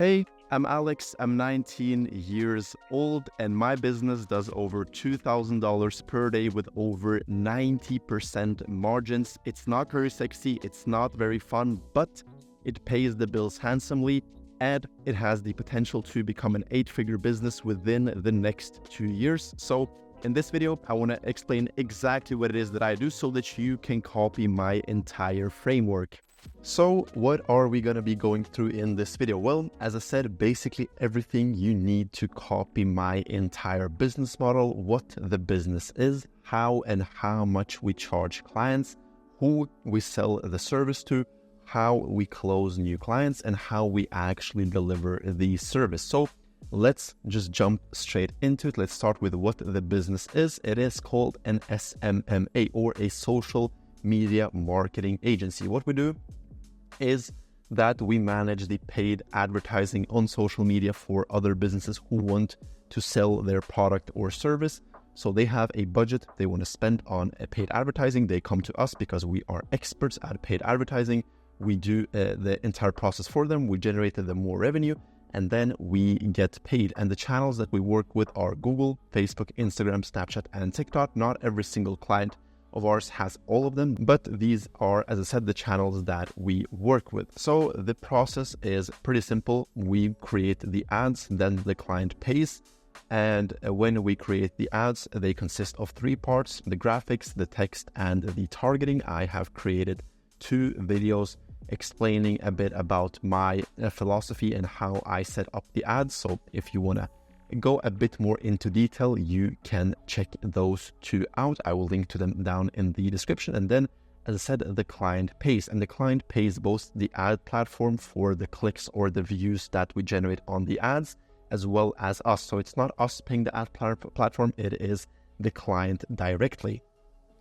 Hey, I'm Alex. I'm 19 years old, and my business does over $2,000 per day with over 90% margins. It's not very sexy, it's not very fun, but it pays the bills handsomely, and it has the potential to become an 8-figure business within the next 2 years. So in this video, I want to explain exactly what it is that I do so that you can copy my entire framework. So what are we going to be going through in this video? Well, as I said, basically everything you need to copy my entire business model, what the business is, how and how much we charge clients, who we sell the service to, how we close new clients, and how we actually deliver the service. So let's just jump straight into it. Let's start with what the business is. It is called an SMMA, or a social media marketing agency. What we do is that we manage the paid advertising on social media for other businesses who want to sell their product or service. So they have a budget they want to spend on a paid advertising. They come to us because we are experts at paid advertising. We do the entire process for them. We generated them more revenue, and then we get paid. And the channels that we work with are Google, Facebook, Instagram, Snapchat, and TikTok. Not every single client of ours has all of them, but these are, as I said, the channels that we work with. So the process is pretty simple. We create the ads, then the client pays. And when we create the ads, they consist of 3 parts: the graphics, the text, and the targeting. I have created 2 videos explaining a bit about my philosophy and how I set up the ads. So if you want to go a bit more into detail, you can check those 2 out. I will link to them down in the description. And then, as I said, the client pays, and the client pays both the ad platform for the clicks or the views that we generate on the ads, as well as us. So it's not us paying the ad platform, it is the client directly.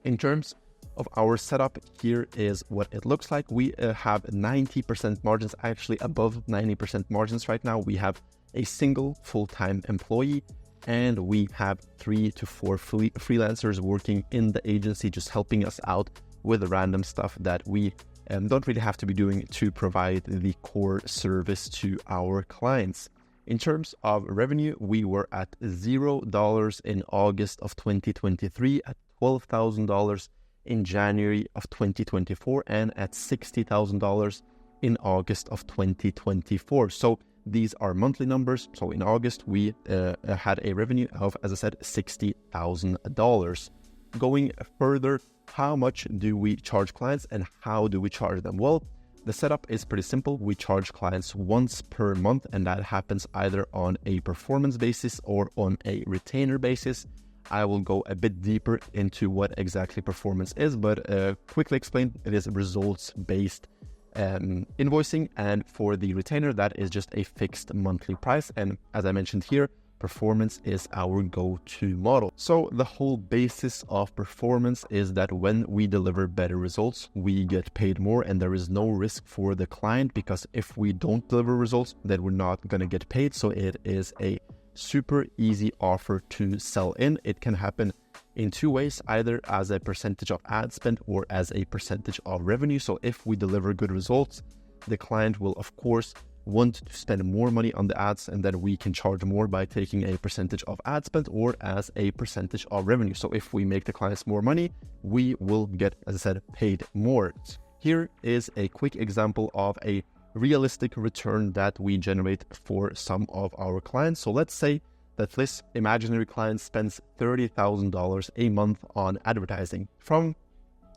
In terms of our setup, here is what it looks like. We have 90% margins, actually above 90% margins right now. We have a single full-time employee, and we have 3 to 4 freelancers working in the agency, just helping us out with the random stuff that we don't really have to be doing to provide the core service to our clients. In terms of revenue, we were at $0 in August of 2023, at $12,000 in January of 2024, and at $60,000 in August of 2024. So these are monthly numbers. So in August, we had a revenue of, as I said, $60,000. Going further, how much do we charge clients and how do we charge them? Well, the setup is pretty simple. We charge clients once per month, and that happens either on a performance basis or on a retainer basis. I will go a bit deeper into what exactly performance is, but quickly explain, it is results-based invoicing, and for the retainer, that is just a fixed monthly price. And as I mentioned here, performance is our go-to model. So the whole basis of performance is that when we deliver better results, we get paid more, and there is no risk for the client, because if we don't deliver results, then we're not going to get paid. So it is a super easy offer to sell in. It can happen in 2 ways, either as a percentage of ad spend or as a percentage of revenue. So if we deliver good results, the client will of course want to spend more money on the ads, and then we can charge more by taking a percentage of ad spend or as a percentage of revenue. So if we make the clients more money, we will get, as I said, paid more. Here is a quick example of a realistic return that we generate for some of our clients. So let's say that this imaginary client spends $30,000 a month on advertising. From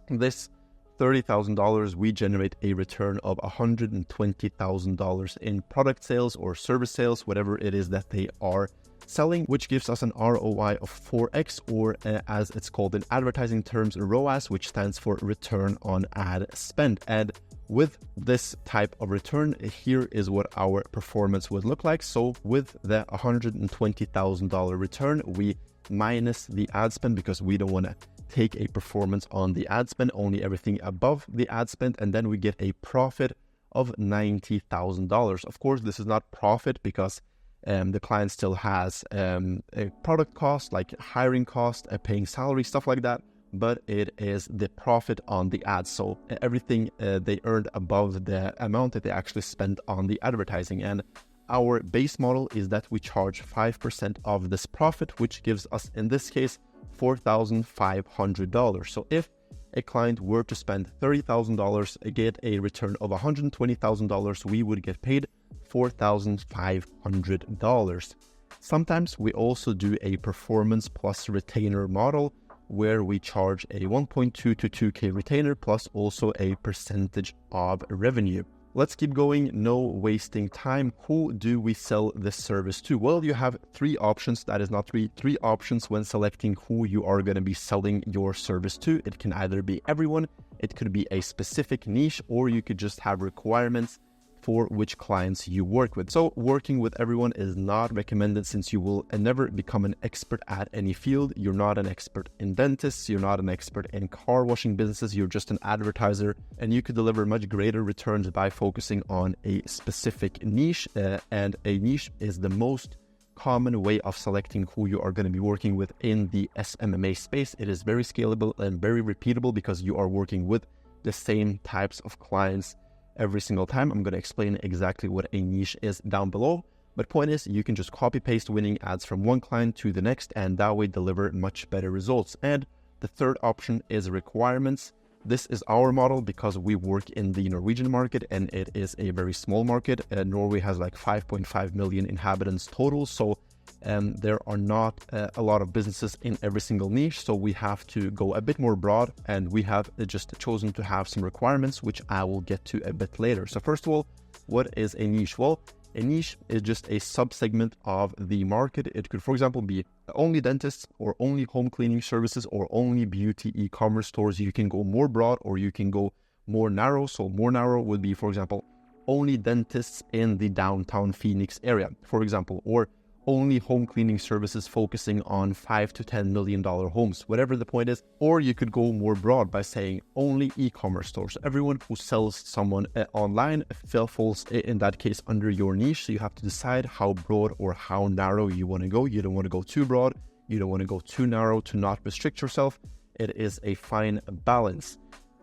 this $30,000, we generate a return of $120,000 in product sales or service sales, whatever it is that they are selling, which gives us an ROI of 4x, or as it's called in advertising terms, ROAS, which stands for return on ad spend. And with this type of return, here is what our performance would look like. So with the $120,000 return, we minus the ad spend, because we don't want to take a performance on the ad spend, only everything above the ad spend, and then we get a profit of $90,000. Of course, this is not profit because the client still has a product cost, like hiring cost, paying salary, stuff like that. But it is the profit on the ads. So everything they earned above the amount that they actually spent on the advertising. And our base model is that we charge 5% of this profit, which gives us, in this case, $4,500. So if a client were to spend $30,000, get a return of $120,000, we would get paid $4,500. Sometimes we also do a performance plus retainer model where we charge a 1.2 to 2K retainer plus also a percentage of revenue. Let's keep going, no wasting time. Who do we sell this service to? Well, you have three options. That is not three options when selecting who you are going to be selling your service to. It can either be everyone, it could be a specific niche, or you could just have requirements for which clients you work with. So working with everyone is not recommended since you will never become an expert at any field. You're not an expert in dentists, you're not an expert in car washing businesses, you're just an advertiser, and you could deliver much greater returns by focusing on a specific niche, and a niche is the most common way of selecting who you are going to be working with in the SMMA space. It is very scalable and very repeatable because you are working with the same types of clients every single time. I'm going to explain exactly what a niche is down below. But point is, you can just copy paste winning ads from one client to the next, and that way deliver much better results. And the third option is requirements. This is our model because we work in the Norwegian market and it is a very small market. Norway has like 5.5 million inhabitants total. So there are not a lot of businesses in every single niche, so we have to go a bit more broad, and we have just chosen to have some requirements, which I will get to a bit later. So first of all, what is a niche? Well, a niche is just a subsegment of the market. It could, for example, be only dentists or only home cleaning services or only beauty e-commerce stores. You can go more broad or you can go more narrow. So more narrow would be, for example, only dentists in the downtown Phoenix area, for example, or only home cleaning services focusing on $5 to $10 million homes, whatever the point is. Or you could go more broad by saying only e-commerce stores. Everyone who sells someone online falls in that case under your niche. So you have to decide how broad or how narrow you want to go. You don't want to go too broad. You don't want to go too narrow to not restrict yourself. It is a fine balance.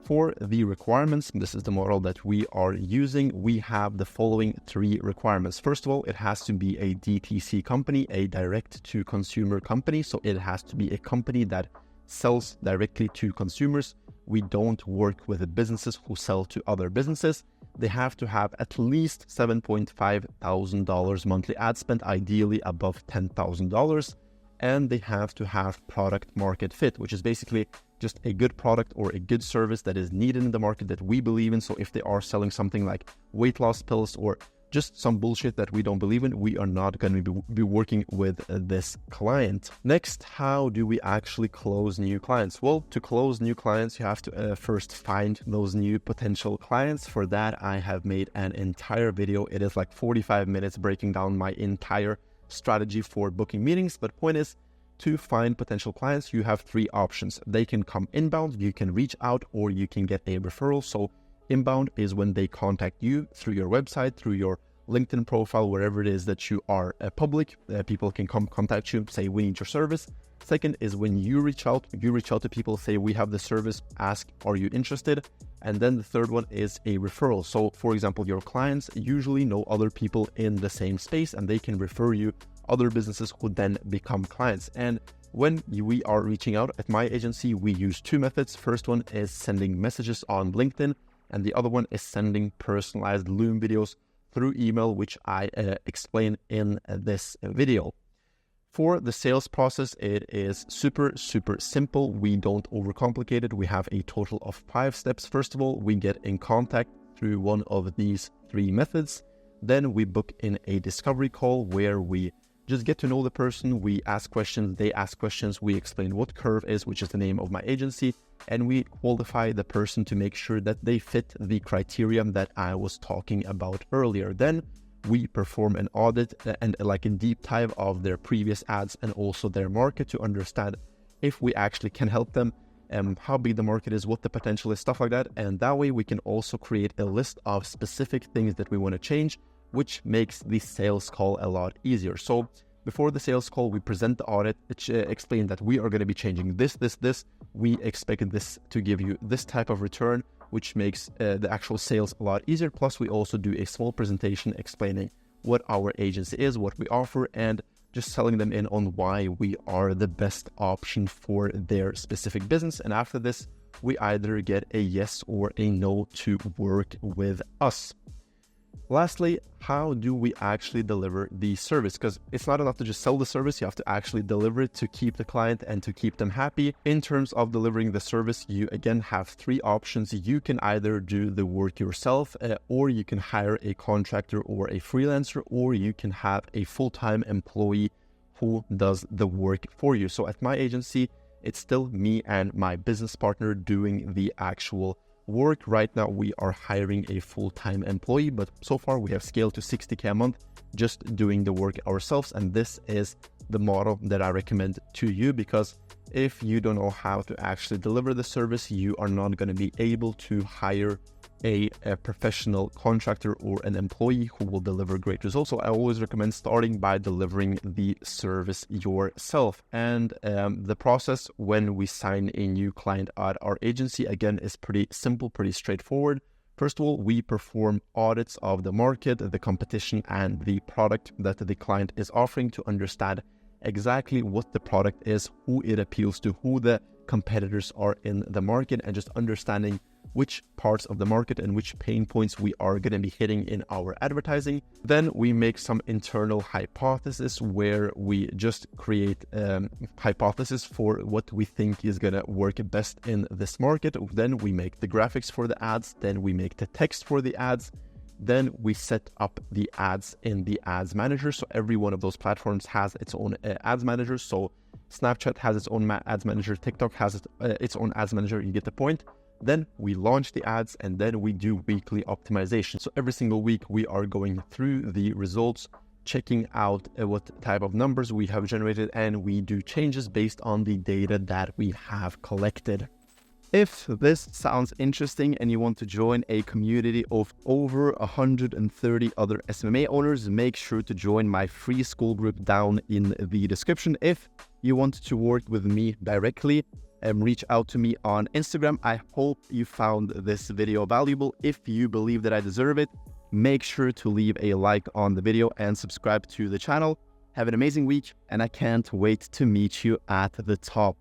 For the requirements, this is the model that we are using. We have the following three requirements. First of all, it has to be a DTC company, a direct-to-consumer company. So it has to be a company that sells directly to consumers. We don't work with businesses who sell to other businesses. They have to have at least $7.5 thousand monthly ad spend, ideally above $10,000. And they have to have product market fit, which is basically just a good product or a good service that is needed in the market that we believe in. So if they are selling something like weight loss pills or just some bullshit that we don't believe in, we are not going to be working with this client. Next, how do we actually close new clients? Well, to close new clients, you have to first find those new potential clients. For that, I have made an entire video. It is like 45 minutes breaking down my entire strategy for booking meetings. But point is, to find potential clients, you have three options. They can come inbound, you can reach out, or you can get a referral. So inbound is when they contact you through your website, through your LinkedIn profile, wherever it is that you are public. People can come contact you, say, we need your service. Second is when you reach out to people, say, we have the service, ask, are you interested? And then the third one is a referral. So for example, your clients usually know other people in the same space and they can refer you other businesses who then become clients. And when we are reaching out at my agency, we use two methods. First one is sending messages on LinkedIn, and the other one is sending personalized Loom videos through email, which I explain in this video. For the sales process, it is super simple. We don't overcomplicate it. We have a total of 5 steps. First of all, we get in contact through one of these 3 methods. Then we book in a discovery call where we just get to know the person. We ask questions, they ask questions. We explain what Curve is, which is the name of my agency, and we qualify the person to make sure that they fit the criteria that I was talking about earlier. Then we perform an audit and like a deep dive of their previous ads and also their market to understand if we actually can help them, how big the market is, what the potential is, stuff like that. And that way we can also create a list of specific things that we want to change, which makes the sales call a lot easier. So before the sales call, we present the audit, explain that we are going to be changing this. We expect this to give you this type of return, which makes the actual sales a lot easier. Plus, we also do a small presentation explaining what our agency is, what we offer, and just telling them in on why we are the best option for their specific business. And after this, we either get a yes or a no to work with us. Lastly, how do we actually deliver the service? Because it's not enough to just sell the service, you have to actually deliver it to keep the client and to keep them happy. In terms of delivering the service, you again have three options. You can either do the work yourself, or you can hire a contractor or a freelancer, or you can have a full-time employee who does the work for you. So at my agency, it's still me and my business partner doing the actual work. Right now, we are hiring a full-time employee, but so far we have scaled to 60K a month just doing the work ourselves. And this is the model that I recommend to you, because if you don't know how to actually deliver the service, you are not going to be able to hire a professional contractor or an employee who will deliver great results. So I always recommend starting by delivering the service yourself. And the process when we sign a new client at our agency, again, is pretty simple, pretty straightforward. First of all, we perform audits of the market, the competition, and the product that the client is offering to understand exactly what the product is, who it appeals to, who the competitors are in the market, and just understanding which parts of the market and which pain points we are going to be hitting in our advertising. Then we make some internal hypothesis where we just create hypothesis for what we think is going to work best in this market. Then we make the graphics for the ads. Then we make the text for the ads. Then we set up the ads in the ads manager. So every one of those platforms has its own ads manager. So Snapchat has its own ads manager. TikTok has its own ads manager. You get the point. Then we launch the ads, and then we do weekly optimization. So every single week we are going through the results, checking out what type of numbers we have generated, and we do changes based on the data that we have collected. If this sounds interesting and you want to join a community of over 130 other SMMA owners, make sure to join my free school group down in the description. If you want to work with me directly, reach out to me on Instagram. I hope you found this video valuable. If you believe that I deserve it, make sure to leave a like on the video and subscribe to the channel. Have an amazing week, and I can't wait to meet you at the top.